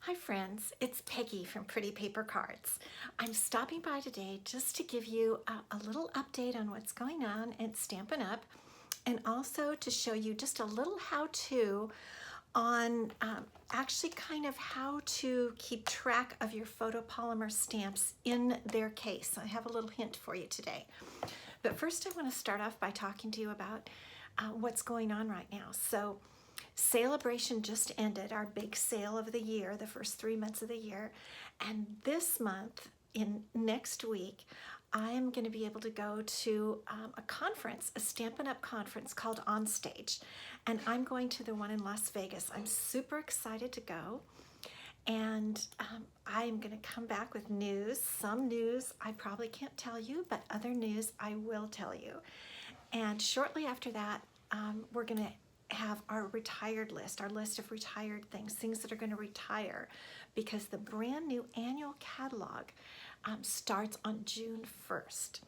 Hi friends, it's Peggy from Pretty Paper Cards. I'm stopping by today just to give you a little update on what's going on at Stampin' Up, and also to show you just a little how-to on actually kind of how to keep track of your photopolymer stamps in their case. I have a little hint for you today. But first I want to start off by talking to you about what's going on right now. So Celebration just ended, our big sale of the year, the first 3 months of the year. And this month, in next week, I'm going to be able to go to a conference, a Stampin' Up! Conference called Onstage. And I'm going to the one in Las Vegas. I'm super excited to go. And I'm going to come back with news. Some news I probably can't tell you, but other news I will tell you. And shortly after that, we're going to have our retired list, our list of retired things that are going to retire, because the brand new annual catalog starts on June 1st.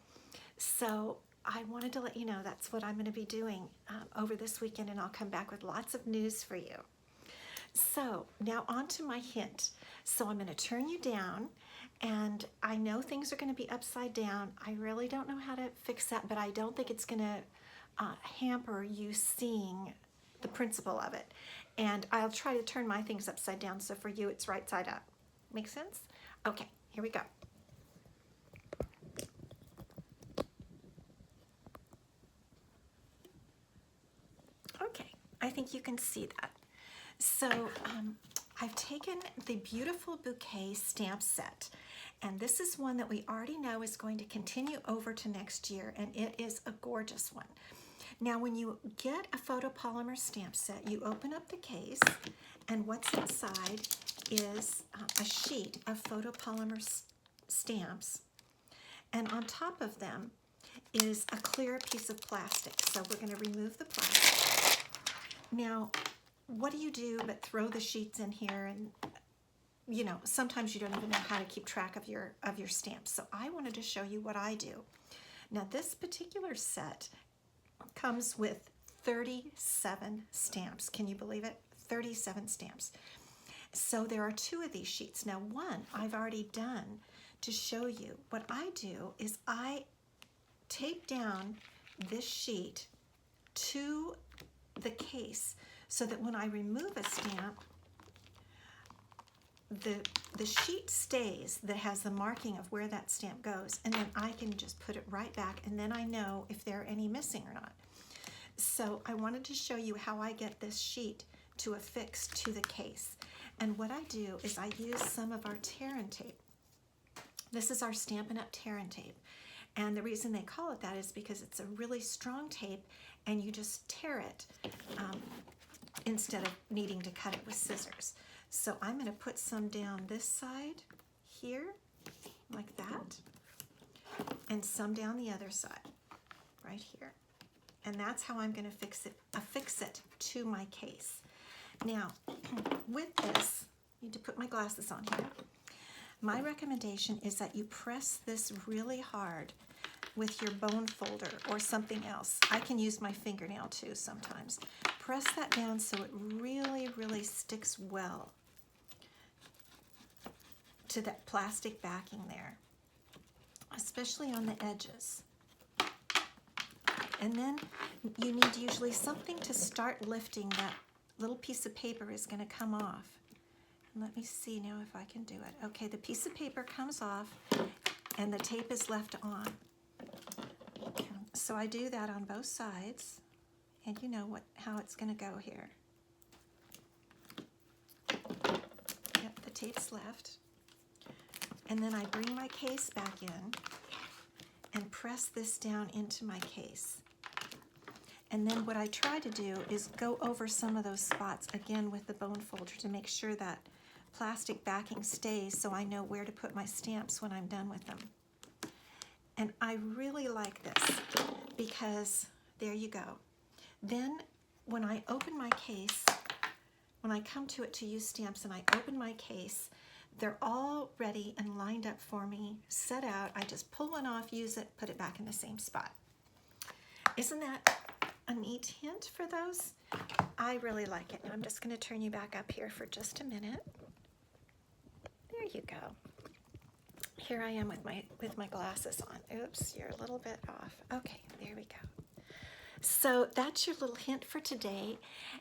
So I wanted to let you know that's what I'm going to be doing over this weekend, and I'll come back with lots of news for you. So now on to my hint. So I'm going to turn you down, and I know things are going to be upside down. I really don't know how to fix that, but I don't think it's going to hamper you seeing the principle of it. And I'll try to turn my things upside down, so for you it's right side up. Make sense? Okay, here we go. Okay, I think you can see that. So I've taken the beautiful bouquet stamp set, and this is one that we already know is going to continue over to next year, and it is a gorgeous one. Now, when you get a photopolymer stamp set, you open up the case, and what's inside is a sheet of photopolymer stamps, and on top of them is a clear piece of plastic. So we're going to remove the plastic. Now, what do you do but throw the sheets in here, and you know, sometimes you don't even know how to keep track of your stamps. So I wanted to show you what I do. Now, this particular set comes with 37 stamps. Can you believe it? 37 stamps. So there are 2 of these sheets. Now, one I've already done to show you. What I do is I tape down this sheet to the case so that when I remove a stamp, the sheet stays that has the marking of where that stamp goes, and then I can just put it right back, and then I know if there are any missing or not. So I wanted to show you how I get this sheet to affix to the case. And what I do is I use some of our tear and tape. This is our Stampin' Up! Tear and tape. And the reason they call it that is because it's a really strong tape, and you just tear it instead of needing to cut it with scissors. So I'm going to put some down this side here, like that, and some down the other side, right here. And that's how I'm going to affix it to my case. Now, with this, I need to put my glasses on here. My recommendation is that you press this really hard with your bone folder or something else. I can use my fingernail too sometimes. Press that down so it really, really sticks well to that plastic backing there, especially on the edges. And then you need usually something to start lifting. That little piece of paper is going to come off. And let me see now if I can do it. Okay, the piece of paper comes off and the tape is left on. So I do that on both sides, and you know how it's going to go here. Yep, the tape's left. And then I bring my case back in and press this down into my case. And then what I try to do is go over some of those spots again with the bone folder to make sure that plastic backing stays, so I know where to put my stamps when I'm done with them. And I really like this because there you go. Then when I open my case, when I come to it to use stamps and I open my case, they're all ready and lined up for me, set out. I just pull one off, use it, put it back in the same spot. Isn't that a neat hint for those? I really like it. I'm just going to turn you back up here for just a minute. you go. Here I am with my glasses on. Oops, you're a little bit off. Okay, there we go. So that's your little hint for today,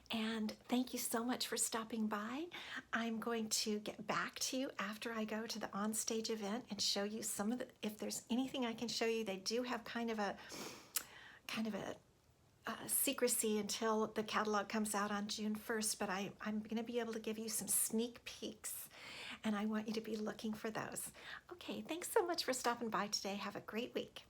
and thank you so much for stopping by. I'm going to get back to you after I go to the onstage event and show you some of the, if there's anything I can show you. They do have kind of a secrecy until the catalog comes out on June 1st, but I'm going to be able to give you some sneak peeks, and I want you to be looking for those. Okay, thanks so much for stopping by today. Have a great week.